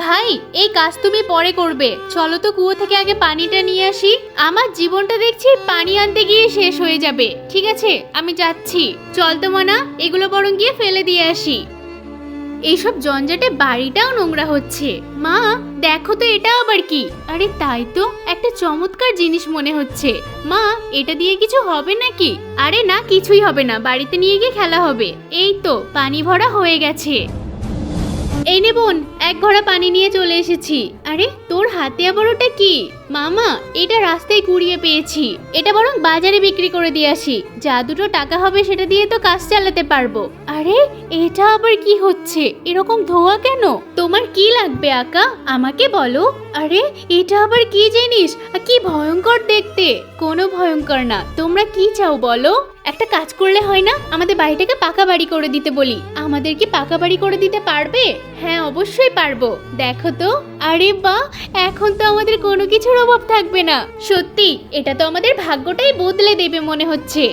ভাই, এই কাজ তুমি পরে করবে, চলো তো কুয়ো থেকে আগে পানিটা নিয়ে আসি। আমার জীবনটা দেখছি পানি আনতে গিয়ে শেষ হয়ে যাবে। ঠিক আছে, আমি যাচ্ছি। চল তো মনা, এগুলো বরং গিয়ে ফেলে দিয়ে আসি। এইসব জঞ্জাটে বাড়িটাও নোংরা হচ্ছে। মা, দেখো তো এটা আবার কি? আরে তাই তো, একটা চমৎকার জিনিস মনে হচ্ছে। মা, এটা দিয়ে কিছু হবে নাকি? আরে না, কিছুই হবে না, বাড়িতে নিয়ে গিয়ে খেলা হবে। এই তো পানি ভরা হয়ে গেছে। এই নে বোন, এক ঘড়া পানি নিয়ে চলে এসেছি। আরে তোর হাতে আবার ওটা কি? মামা, এটা রাস্তায় কুড়িয়ে পেয়েছি। এটা বরং বাজারে বিক্রি করে দিয়ে আসি, যা দুটো টাকা হবে সেটা দিয়ে তো কাজ চালাতে পারবো। আরে এটা আবার কি হচ্ছে? এরকম ধোয়া কেন? তোমার কি লাগবে আকা, আমাকে বলো। আরে এটা আবার কি জিনিস? কি ভয়ঙ্কর দেখতে। কোনো ভয়ঙ্কর না, তোমরা কি চাও বলো? একটা কাজ করলে হয় না, আমাদের বাড়িটাকে পাকা বাড়ি করে দিতে বলি। আমাদের কি পাকা বাড়ি করে দিতে পারবে? হ্যাঁ অবশ্যই পারবো, দেখো তো। আরে বাহ, এখন তো আমাদের কোনো কিছুর অভাব থাকবে না। সত্যি, এটা তো আমাদের ভাগ্যটাই বদলে দেবে মনে হচ্ছে।